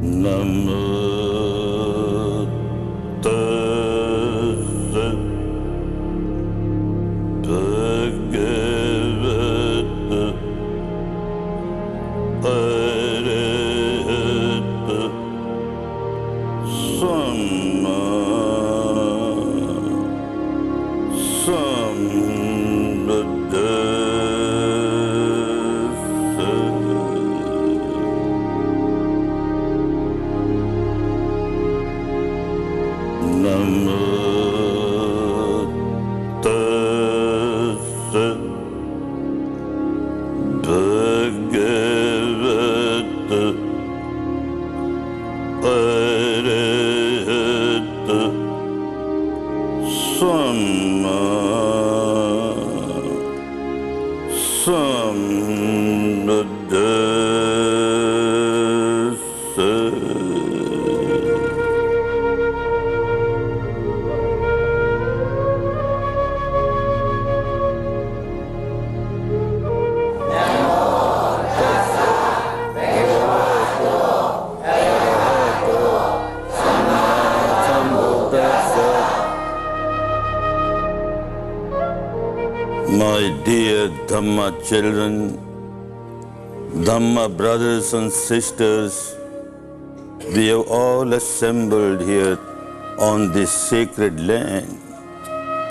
Namo tassa bhagavata arahato samma sambuddhassa. Namo tassa bhagavata arahato samma sambuddhassa. My dear Dhamma children, Dhamma brothers and sisters, we have all assembled here on this sacred land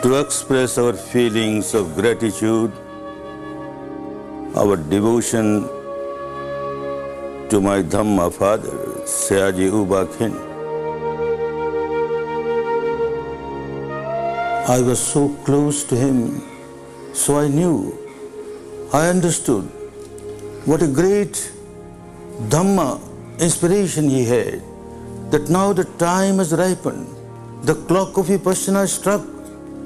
to express our feelings of gratitude, our devotion to my Dhamma father, Sayagyi Khin. I was so close to him, so I knew, I understood what a great Dhamma inspiration he had, that now the time has ripened, the clock of Vipassana struck,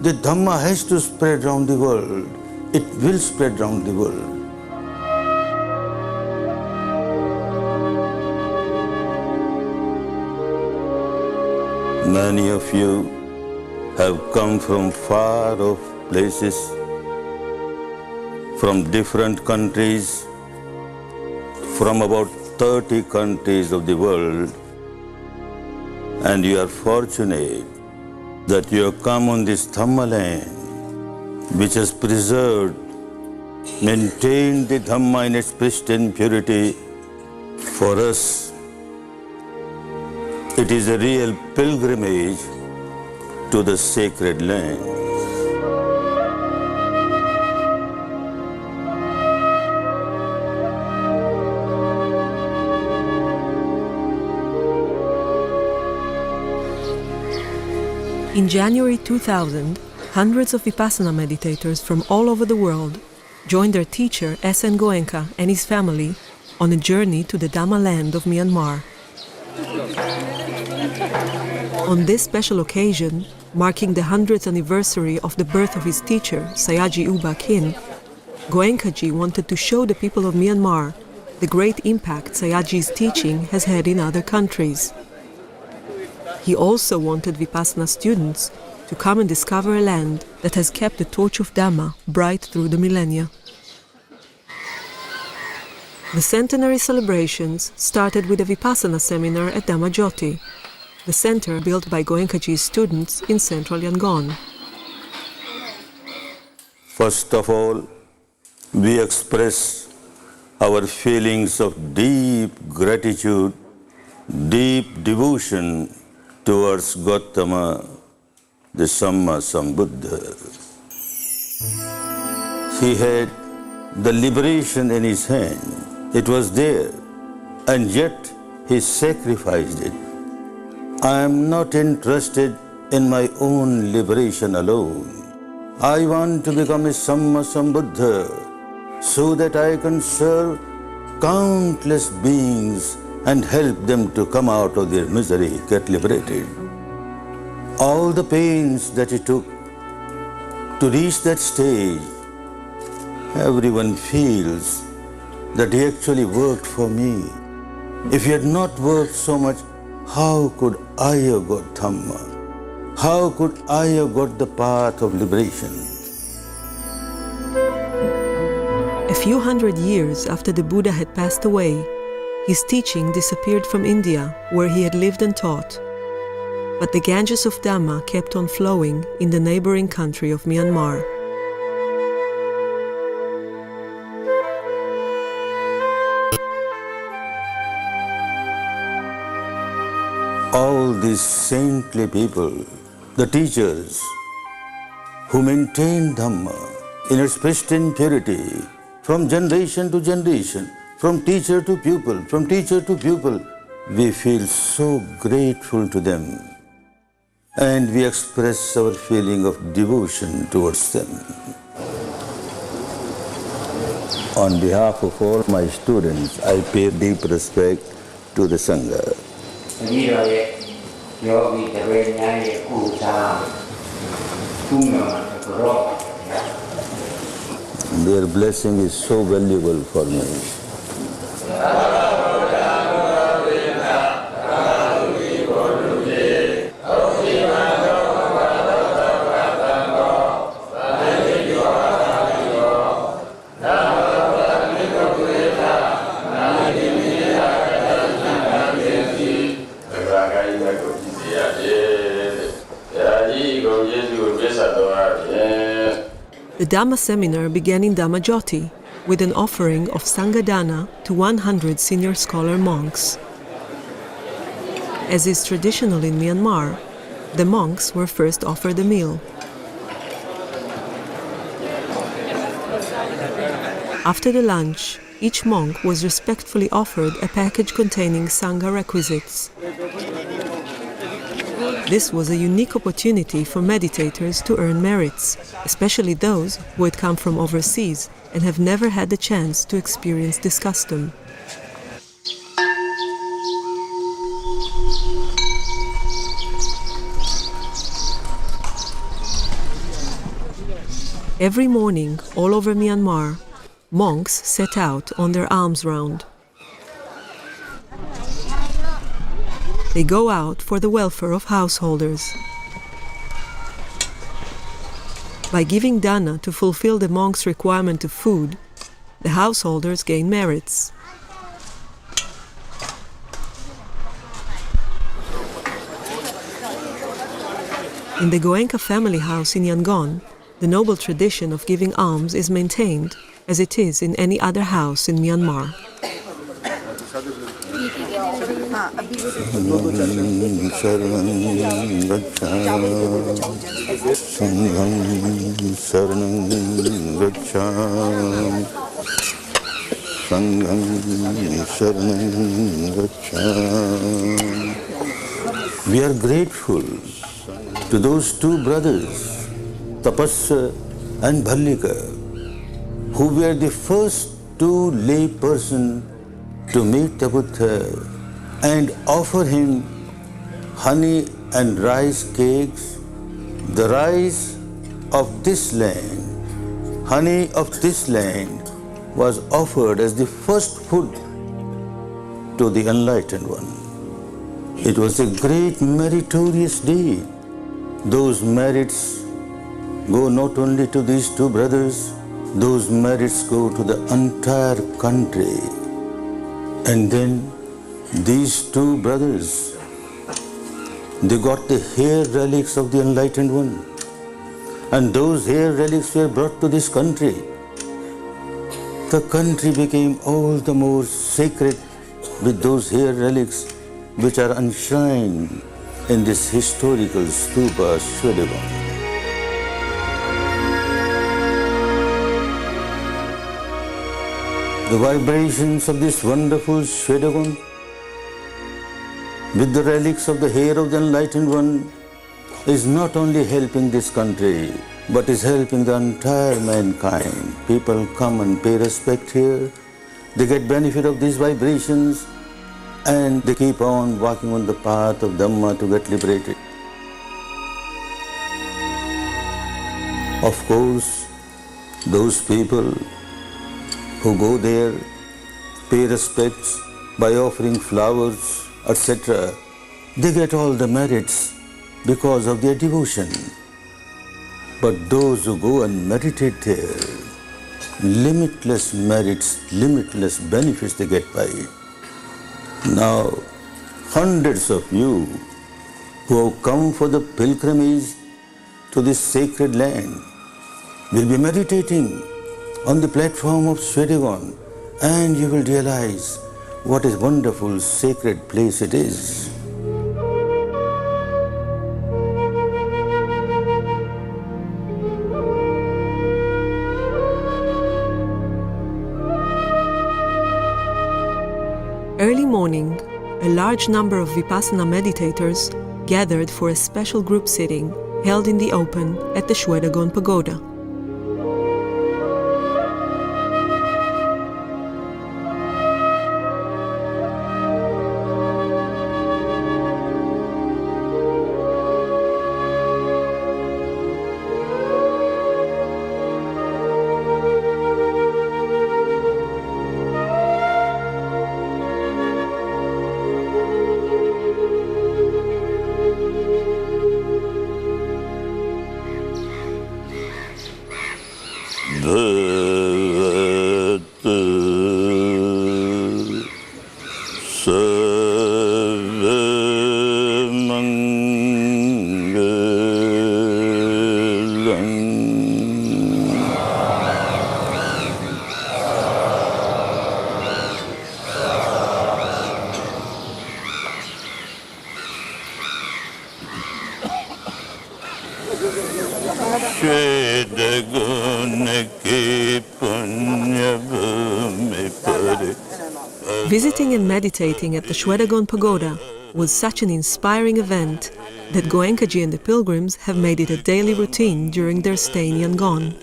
the Dhamma has to spread around the world. It will spread around the world. Many of you have come from far off places, from different countries, from about 30 countries of the world, and you are fortunate that you have come on this Dhamma land, which has preserved, maintained the Dhamma in its pristine purity for us. It is a real pilgrimage to the sacred land. In January 2000, hundreds of Vipassana meditators from all over the world joined their teacher S.N. Goenka and his family on a journey to the Dhamma land of Myanmar. On this special occasion, marking the 100th anniversary of the birth of his teacher, Sayagyi Khin, Goenkaji wanted to show the people of Myanmar the great impact Sayagyi's teaching has had in other countries. He also wanted Vipassana students to come and discover a land that has kept the torch of Dhamma bright through the millennia. The centenary celebrations started with a Vipassana seminar at Dhammajyoti, the center built by Goenkaji's students in central Yangon. First of all, we express our feelings of deep gratitude, deep devotion towards Gautama, the Samma Sambuddha. He had the liberation in his hand. It was there, and yet he sacrificed it. I am not interested in my own liberation alone. I want to become a Samma Sambuddha so that I can serve countless beings and help them to come out of their misery, get liberated. All the pains that it took to reach that stage, everyone feels that he actually worked for me. If he had not worked so much, how could I have got Dhamma? How could I have got the path of liberation? A few hundred years after the Buddha had passed away, His teaching disappeared from India, where he had lived and taught. But the Ganges of Dhamma kept on flowing in the neighboring country of Myanmar. All these saintly people, the teachers who maintain Dhamma in its pristine purity from generation to generation, from teacher to pupil, we feel so grateful to them and we express our feeling of devotion towards them. On behalf of all my students, I pay deep respect to the Sangha. Their blessing is so valuable for me. The Dhamma seminar began in Dhammajyoti with an offering of Sanghadana to 100 senior scholar monks. As is traditional in Myanmar, the monks were first offered a meal. After the lunch, each monk was respectfully offered a package containing Sangha requisites. This was a unique opportunity for meditators to earn merits, especially those who had come from overseas and have never had the chance to experience this custom. Every morning, all over Myanmar, monks set out on their alms round. They go out for the welfare of householders. By giving dana to fulfill the monks' requirement of food, the householders gain merits. In the Goenka family house in Yangon, the noble tradition of giving alms is maintained, as it is in any other house in Myanmar. We are grateful to those two brothers, Tapasya and Bhallika, who were the first two lay persons to meet the Buddha and offer him honey and rice cakes. The rice of this land, honey of this land, was offered as the first food to the enlightened one. It was a great meritorious deed. Those merits go not only to these two brothers, those merits go to the entire country. And then these two brothers, they got the hair relics of the enlightened one. And those hair relics were brought to this country. The country became all the more sacred with those hair relics which are enshrined in this historical stupa Shwedagon. The vibrations of this wonderful Shwedagon with the relics of the hair of the enlightened one is not only helping this country, but is helping the entire mankind. People come and pay respect here, they get benefit of these vibrations, and they keep on walking on the path of Dhamma to get liberated. Of course, those people who go there, pay respects by offering flowers, etc., they get all the merits because of their devotion. But those who go and meditate there, limitless merits, limitless benefits they get by it. Now, hundreds of you who have come for the pilgrimage to this sacred land will be meditating on the platform of Shwedagon, and you will realize what a wonderful sacred place it is. Early morning, a large number of Vipassana meditators gathered for a special group sitting held in the open at the Shwedagon Pagoda. Visiting and meditating at the Shwedagon Pagoda was such an inspiring event that Goenka and the pilgrims have made it a daily routine during their stay in Yangon.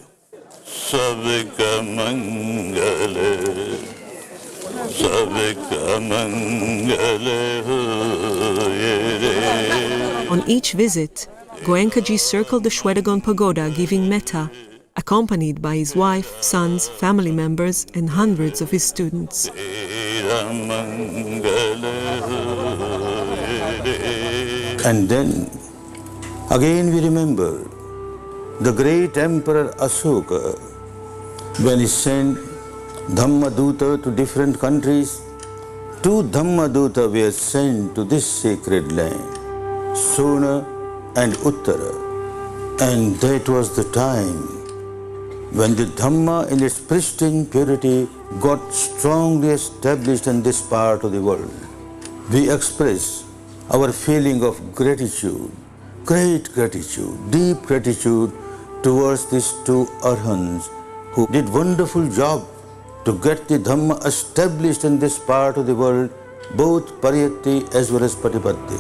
On each visit, Goenka circled the Shwedagon Pagoda giving metta, accompanied by his wife, sons, family members, and hundreds of his students. And then, again we remember the great Emperor Ashoka, when he sent Dhammaduta to different countries. 2 Dhammaduta were sent to this sacred land, Sona and Uttara. And that was the time when the Dhamma in its pristine purity got strongly established in this part of the world. We express our feeling of gratitude, great gratitude, deep gratitude towards these 2 Arhants who did wonderful job to get the Dhamma established in this part of the world, both Pariyatti as well as Patipatti.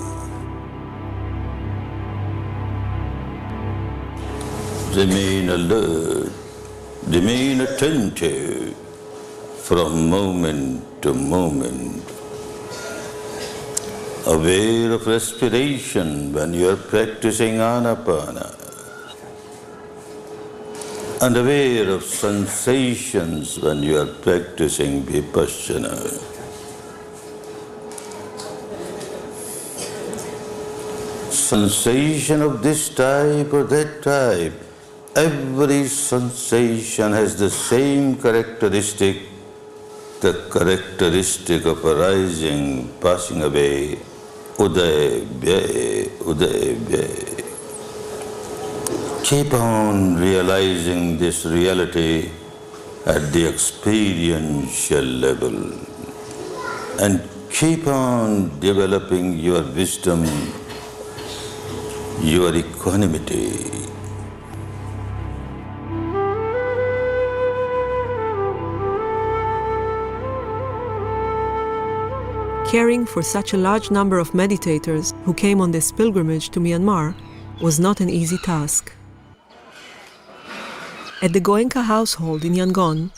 Remain alert, remain attentive from moment to moment, aware of respiration when you are practicing Anapana, and aware of sensations when you are practicing Vipassana. Sensation of this type or that type, every sensation has the same characteristic, the characteristic of arising, passing away, uday, vyay, uday, vyay. Keep on realizing this reality at the experiential level and keep on developing your wisdom, your equanimity. Caring for such a large number of meditators who came on this pilgrimage to Myanmar was not an easy task. At the Goenka household in Yangon,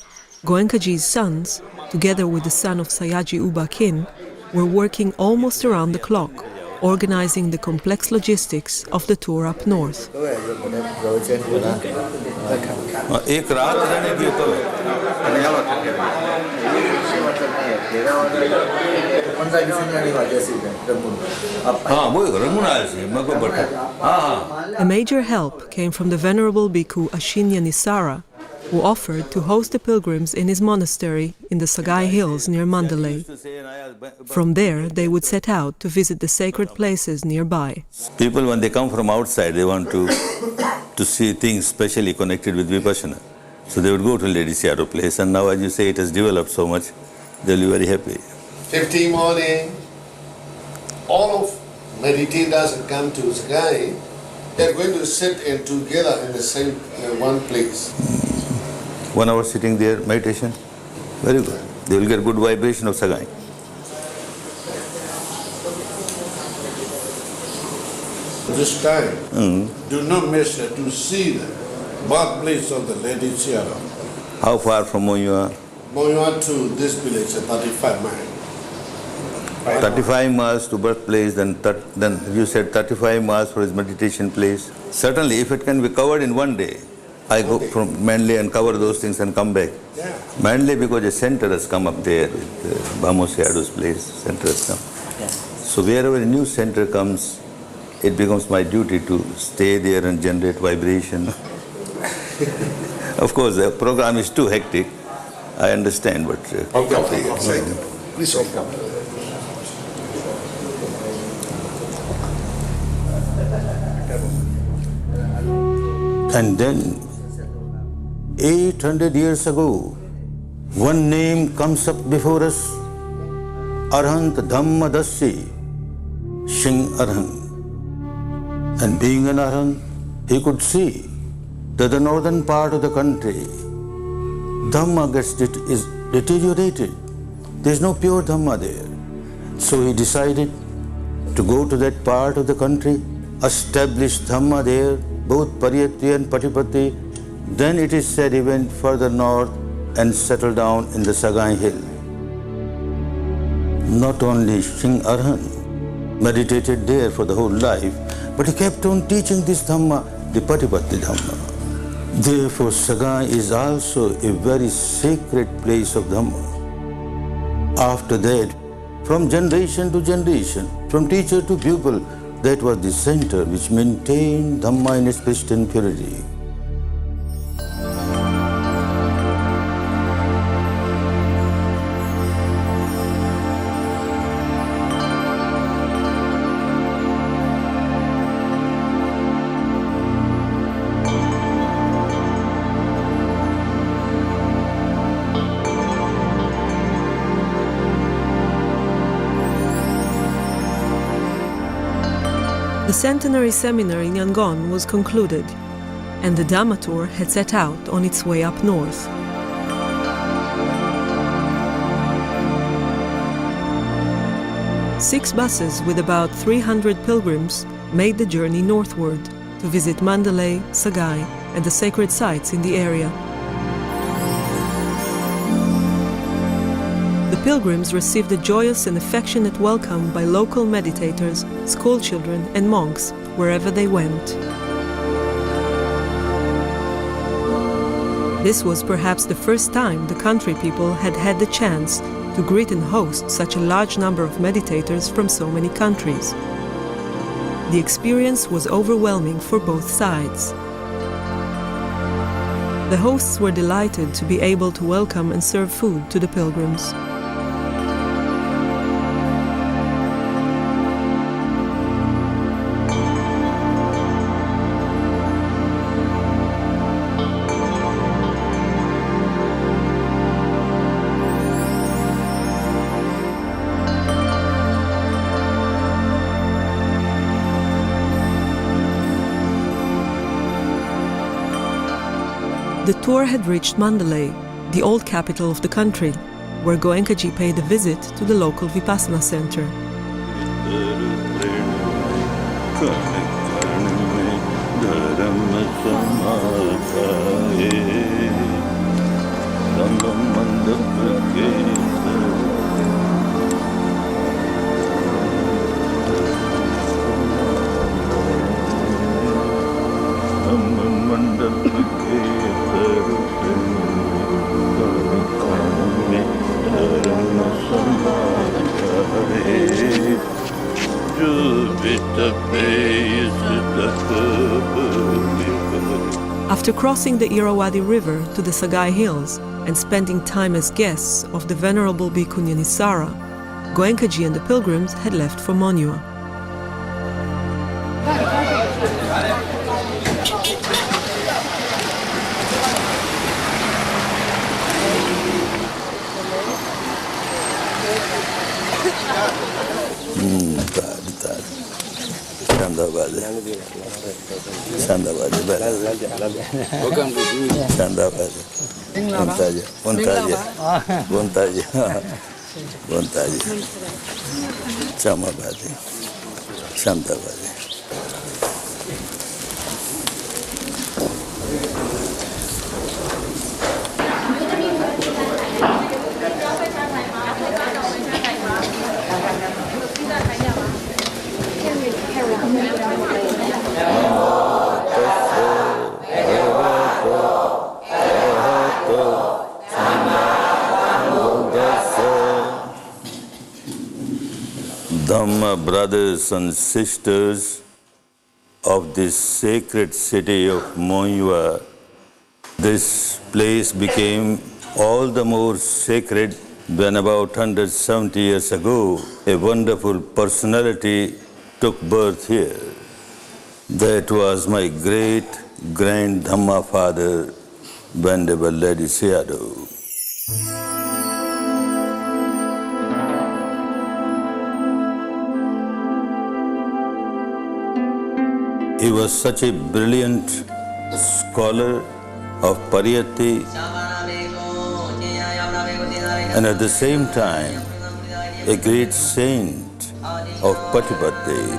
Goenkaji's sons, together with the son of Sayagyi Khin, were working almost around the clock, organizing the complex logistics of the tour up north. A major help came from the Venerable Bhikkhu Ashinya Nisara, who offered to host the pilgrims in his monastery in the Sayagyi hills near Mandalay. From there, they would set out to visit the sacred places nearby. People, when they come from outside, they want to see things specially connected with Vipassana. So they would go to Lady Seattle place, and now, as you say, it has developed so much, they'll be very happy. 50 morning, all of meditators that come to Sayagyi, they're going to sit in together in the same one place. 1 hour sitting there, meditation, very good. They will get good vibration of Sayagyi. This time, do not miss to see the birthplace of the Lady Sierra. How far from Moyua? Moyua to this village, 35 miles. 35 miles to birthplace, then you said 35 miles for his meditation place. Certainly, if it can be covered in one day, I go from Mandalay and cover those things and come back. Yeah. Mandalay, because a center has come up there with Bamo Seado's place, center has come. Yeah. So wherever a new center comes, it becomes my duty to stay there and generate vibration. Of course, the program is too hectic, I understand, but... Please welcome. And then, 800 years ago, one name comes up before us, Arhant Dhammadassi, Singh Arhant. And being an Arhant, he could see that the northern part of the country, Dhamma is deteriorated. There is no pure Dhamma there. So he decided to go to that part of the country, establish Dhamma there, both Pariyatti and Patipatti. Then it is said he went further north and settled down in the Sayagyi hill. Not only Singh Arhant meditated there for the whole life, but he kept on teaching this Dhamma, the Patipatti Dhamma. Therefore, Sayagyi is also a very sacred place of Dhamma. After that, from generation to generation, from teacher to pupil, that was the center which maintained Dhamma in its pristine purity. The centenary seminar in Yangon was concluded, and the Dhamma tour had set out on its way up north. Six buses with about 300 pilgrims made the journey northward to visit Mandalay, Sayagyi, and the sacred sites in the area. The pilgrims received a joyous and affectionate welcome by local meditators, schoolchildren, and monks wherever they went. This was perhaps the first time the country people had had the chance to greet and host such a large number of meditators from so many countries. The experience was overwhelming for both sides. The hosts were delighted to be able to welcome and serve food to the pilgrims. The tour had reached Mandalay, the old capital of the country, where Goenka paid a visit to the local Vipassana center. After crossing the Irrawaddy River to the Sayagyi Hills and spending time as guests of the Venerable Bhikkhu Nisara, Goenka and the pilgrims had left for Monywa. Dhamma brothers and sisters of this sacred city of Monywa, this place became all the more sacred when about 170 years ago a wonderful personality took birth here. That was my great-grand Dhamma father, Venerable Ledi Sayadaw. He was such a brilliant scholar of Pariyatti and at the same time a great saint of Patipatti.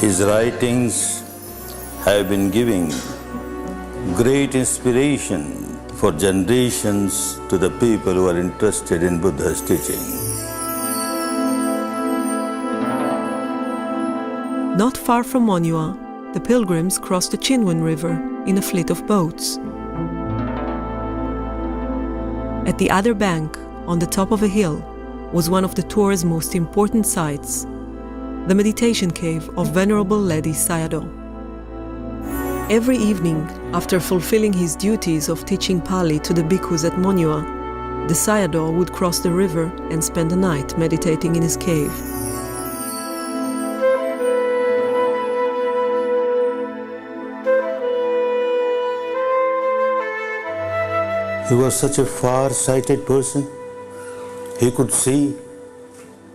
His writings have been giving great inspiration for generations to the people who are interested in Buddha's teaching. Not far from Monywa, the pilgrims crossed the Chinwan River in a fleet of boats. At the other bank, on the top of a hill, was one of the tour's most important sites, the meditation cave of Venerable Ledi Sayadaw. Every evening, after fulfilling his duties of teaching Pali to the bhikkhus at Monywa, the Sayadaw would cross the river and spend the night meditating in his cave. He was such a far-sighted person. He could see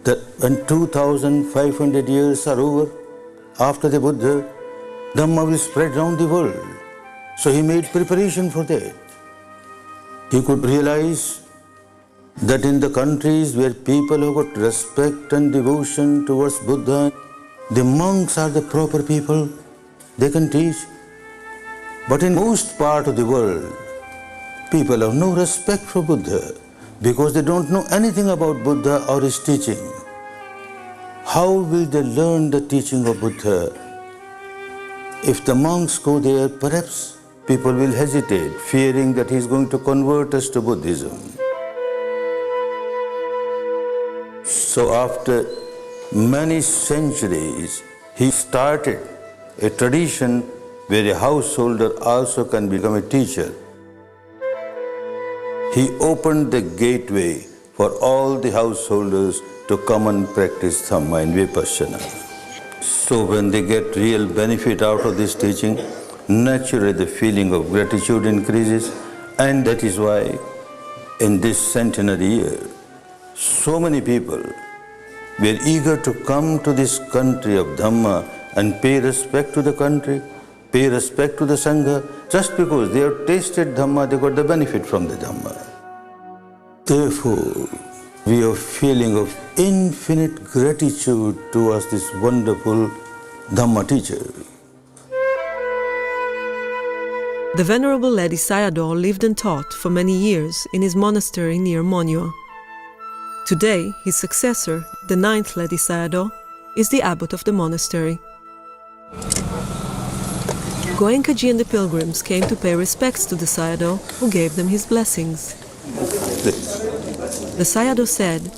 that when 2,500 years are over, after the Buddha, Dhamma will spread around the world. So he made preparation for that. He could realize that in the countries where people have got respect and devotion towards Buddha, the monks are the proper people, they can teach. But in most part of the world, people have no respect for Buddha because they don't know anything about Buddha or his teaching. How will they learn the teaching of Buddha? If the monks go there, perhaps people will hesitate, fearing that he is going to convert us to Buddhism. So after many centuries, he started a tradition where a householder also can become a teacher. He opened the gateway for all the householders to come and practice Dhamma and Vipassana. So when they get real benefit out of this teaching, naturally the feeling of gratitude increases, and that is why in this centenary year, so many people were eager to come to this country of Dhamma and pay respect to the country, pay respect to the Sangha, just because they have tasted Dhamma, they got the benefit from the Dhamma. Therefore, we have a feeling of infinite gratitude towards this wonderful Dhamma teacher. The Venerable Ledi Sayadaw lived and taught for many years in his monastery near Monywa. Today, his successor, the 9th Ledi Sayadaw, is the abbot of the monastery. Goenka and the pilgrims came to pay respects to the Sayadaw, who gave them his blessings. The Sayadaw said,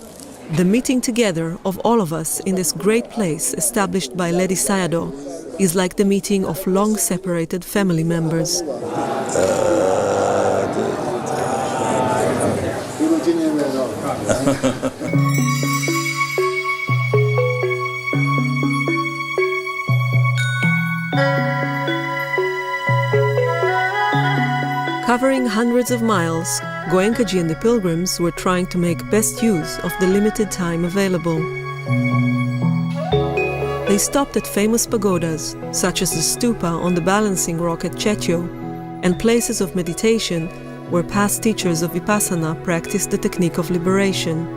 "The meeting together of all of us in this great place established by Ledi Sayadaw is like the meeting of long-separated family members. Covering hundreds of miles, Goenka and the pilgrims were trying to make best use of the limited time available. They stopped at famous pagodas, such as the stupa on the balancing rock at Chetio, and places of meditation where past teachers of Vipassana practiced the technique of liberation.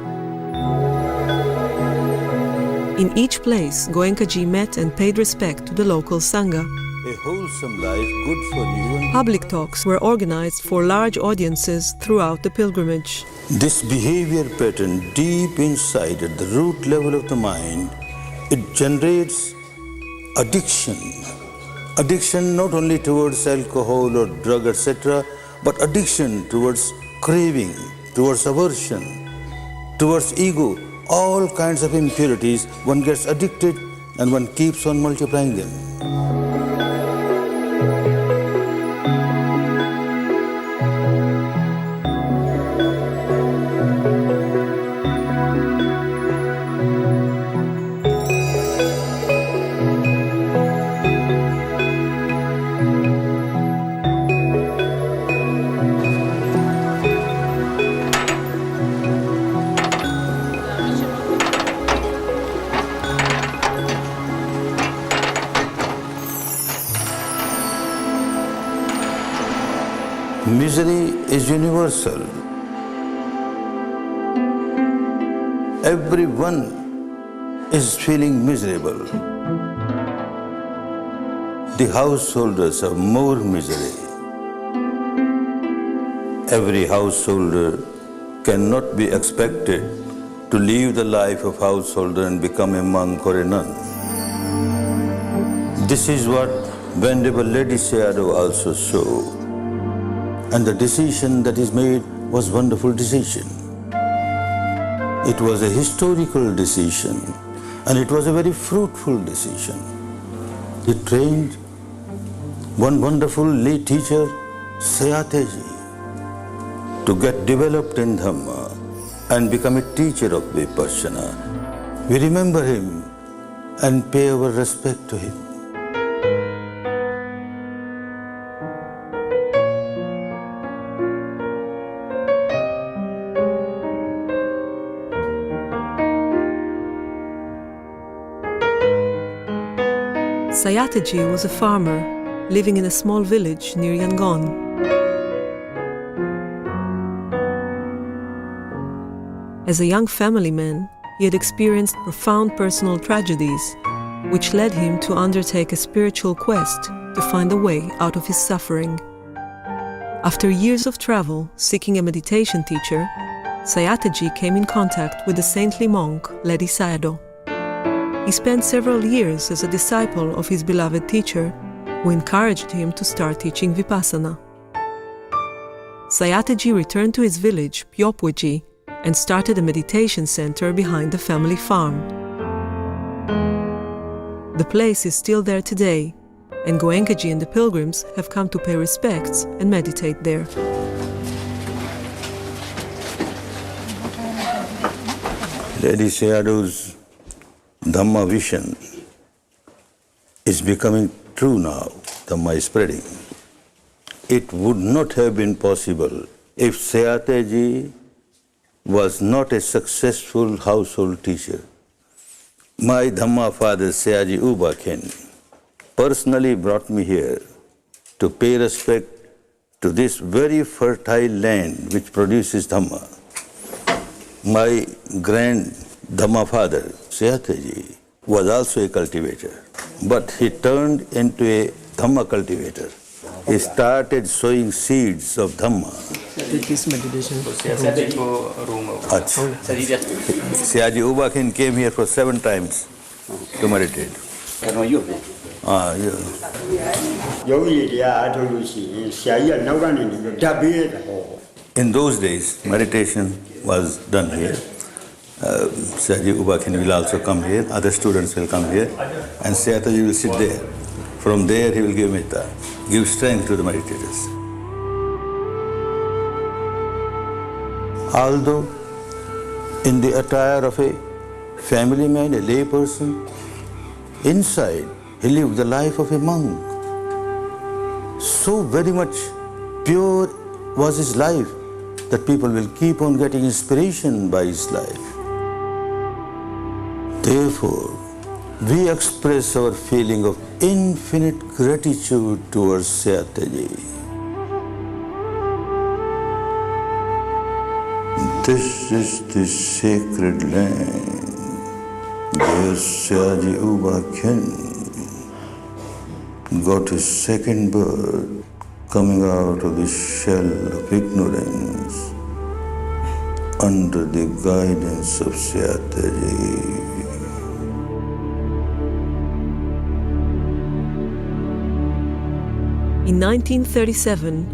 In each place, Goenka met and paid respect to the local Sangha. A wholesome life, good for you. Public talks were organized for large audiences throughout the pilgrimage. This behavior pattern deep inside at the root level of the mind, it generates addiction. Addiction not only towards alcohol or drug, etc., but addiction towards craving, towards aversion, towards ego, all kinds of impurities. One gets addicted and one keeps on multiplying them. Misery is universal. Everyone is feeling miserable. The householders have more misery. Every householder cannot be expected to live the life of householder and become a monk or a nun. This is what Venerable Lady Sayagyi also saw. And the decision that is made was wonderful decision. It was a historical decision, and it was a very fruitful decision. He trained one wonderful lay teacher, Sayagyi, to get developed in Dhamma and become a teacher of Vipassana. We remember him and pay our respect to him. Sayagyi was a farmer living in a small village near Yangon. As a young family man, he had experienced profound personal tragedies, which led him to undertake a spiritual quest to find a way out of his suffering. After years of travel seeking a meditation teacher, Sayagyi came in contact with the saintly monk Ledi Sayadaw. He spent several years as a disciple of his beloved teacher, who encouraged him to start teaching Vipassana. Sayagyi returned to his village, Pyopweji, and started a meditation center behind the family farm. The place is still there today, and Goenka and the pilgrims have come to pay respects and meditate there. Lady Sayadaw's Dhamma vision is becoming true now. Dhamma is spreading. It would not have been possible if Sayagyi was not a successful household teacher. My Dhamma father, Sayagyi Khin, personally brought me here to pay respect to this very fertile land which produces Dhamma. My grand Dhamma father, Sayagyi, was also a cultivator, but he turned into a Dhamma cultivator. He started sowing seeds of Dhamma. Sayagyi Khin came here for 7 times to meditate. In those days, meditation was done here. Sayagyi Khin will also come here, other students will come here, and Sayagyi will sit there. From there he will give metta, give strength to the meditators. Although in the attire of a family man, a lay person, inside he lived the life of a monk. So very much pure was his life that people will keep on getting inspiration by his life. Therefore, we express our feeling of infinite gratitude towards Sayagyi. This is the sacred land where Sayagyi Khin got his second birth, coming out of the shell of ignorance under the guidance of Sayagyi. In 1937,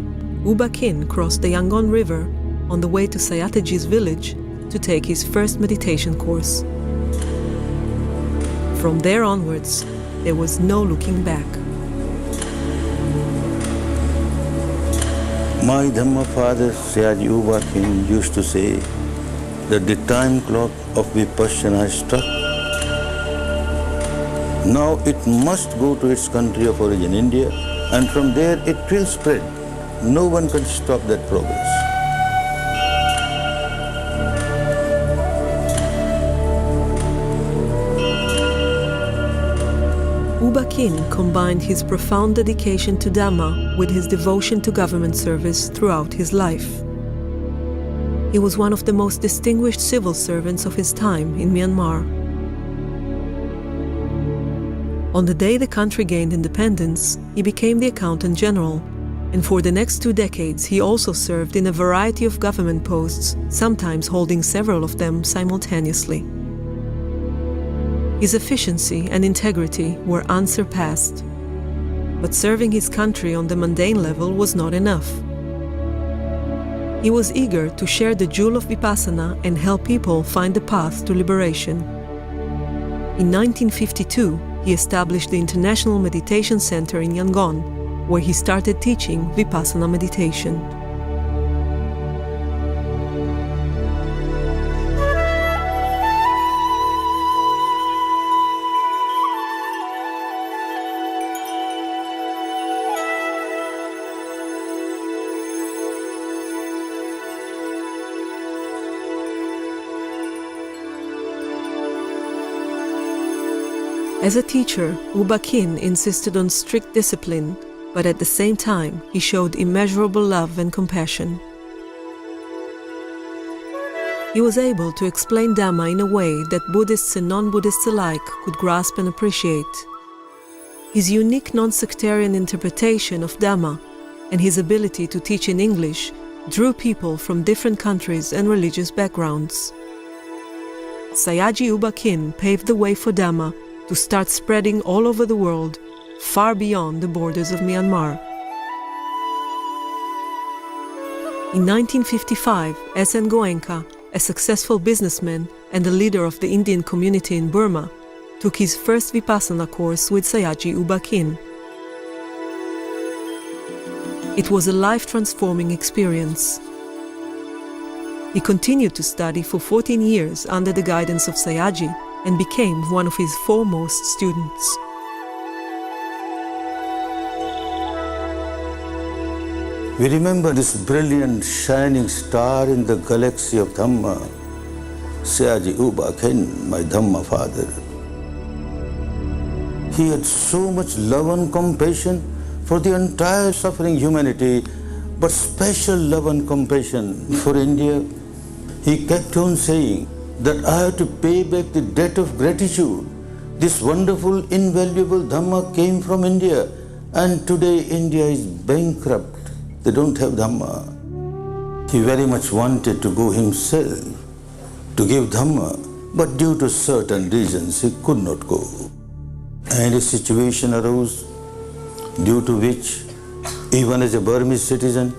Khin crossed the Yangon River on the way to Sayagyi's village to take his first meditation course. From there onwards, there was no looking back. My Dhamma father, Sayagyi Khin, used to say that the time clock of Vipassana has struck. Now it must go to its country of origin, India, and from there it will spread. No one can stop that progress. Khin combined his profound dedication to Dhamma with his devotion to government service throughout his life. He was one of the most distinguished civil servants of his time in Myanmar. On the day the country gained independence, he became the Accountant General, and for the next 2 decades he also served in a variety of government posts, sometimes holding several of them simultaneously. His efficiency and integrity were unsurpassed. But serving his country on the mundane level was not enough. He was eager to share the jewel of Vipassana and help people find the path to liberation. In 1952, he established the International Meditation Center in Yangon, where he started teaching Vipassana meditation. As a teacher, Khin insisted on strict discipline, but at the same time, he showed immeasurable love and compassion. He was able to explain Dhamma in a way that Buddhists and non-Buddhists alike could grasp and appreciate. His unique non-sectarian interpretation of Dhamma and his ability to teach in English drew people from different countries and religious backgrounds. Sayagyi Khin paved the way for Dhamma to start spreading all over the world, far beyond the borders of Myanmar. In 1955, S.N. Goenka, a successful businessman and a leader of the Indian community in Burma, took his first Vipassana course with Sayagyi Khin. It was a life-transforming experience. He continued to study for 14 years under the guidance of Sayagyi and became one of his foremost students. We remember this brilliant shining star in the galaxy of Dhamma, Sayagyi Khin, my Dhamma father. He had so much love and compassion for the entire suffering humanity, but special love and compassion for India. He kept on saying that I have to pay back the debt of gratitude. This wonderful, invaluable Dhamma came from India, and today India is bankrupt. They don't have Dhamma. He very much wanted to go himself to give Dhamma, but due to certain reasons he could not go. And a situation arose due to which, even as a Burmese citizen,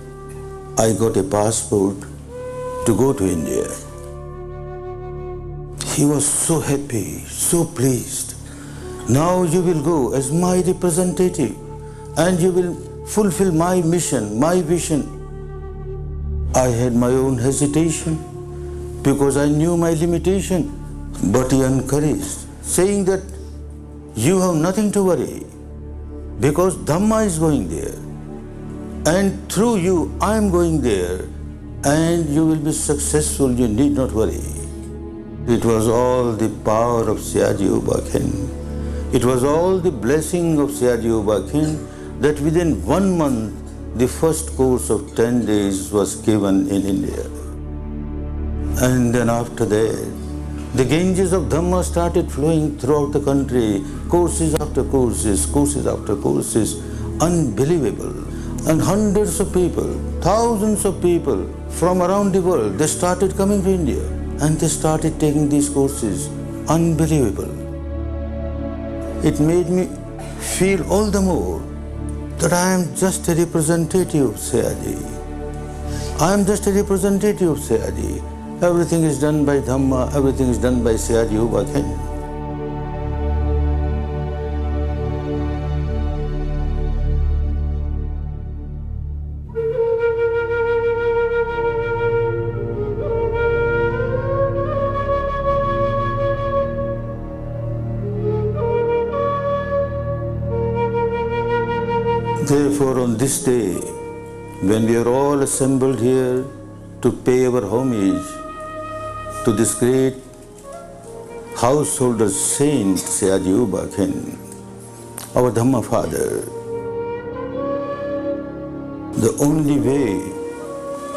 I got a passport to go to India. He was so happy, so pleased, Now you will go as my representative and you will fulfill my mission, my vision. I had my own hesitation because I knew my limitation, but he encouraged, saying that you have nothing to worry because Dhamma is going there and through you I am going there and you will be successful, you need not worry. It was all the power of Sayagyi Uba Khin. It was all the blessing of Sayagyi Uba Khin that within 1 month the first course of 10 days was given in India. And then after that, the Ganges of Dhamma started flowing throughout the country, courses after courses, courses after courses, unbelievable. And hundreds of people, thousands of people from around the world, they started coming to India and they started taking these courses, unbelievable. It made me feel all the more that I am just a representative of Sayagyi. I am just a representative of Sayagyi. Everything is done by Dhamma, everything is done by Sayagyi Uba Khin. Therefore, on this day, when we are all assembled here to pay our homage to this great householder saint, Sayagyi Uba Khin, our Dhamma father, the only way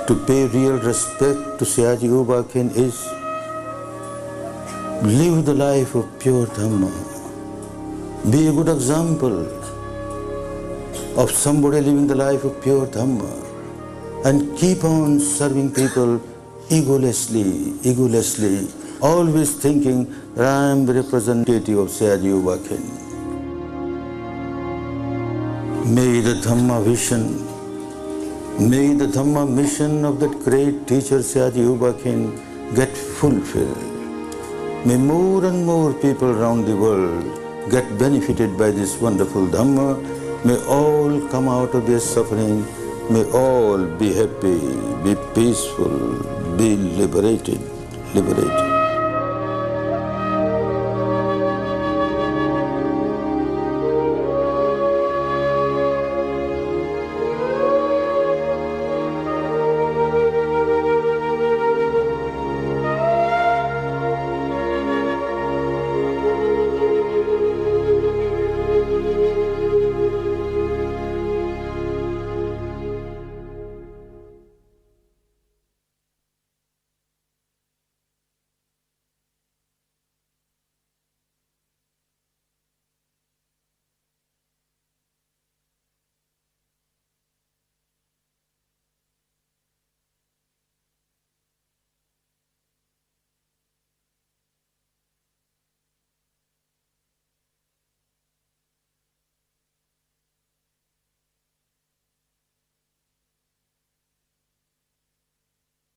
to pay real respect to Sayagyi Uba Khin is live the life of pure Dhamma. Be a good example of somebody living the life of pure Dhamma and keep on serving people egolessly, always thinking that I am the representative of Sayagyi Uba Khin. May the Dhamma vision, may the Dhamma mission of that great teacher Sayagyi Uba Khin get fulfilled. May more and more people around the world get benefited by this wonderful Dhamma. May all come out of their suffering. May all be happy, be peaceful, be liberated.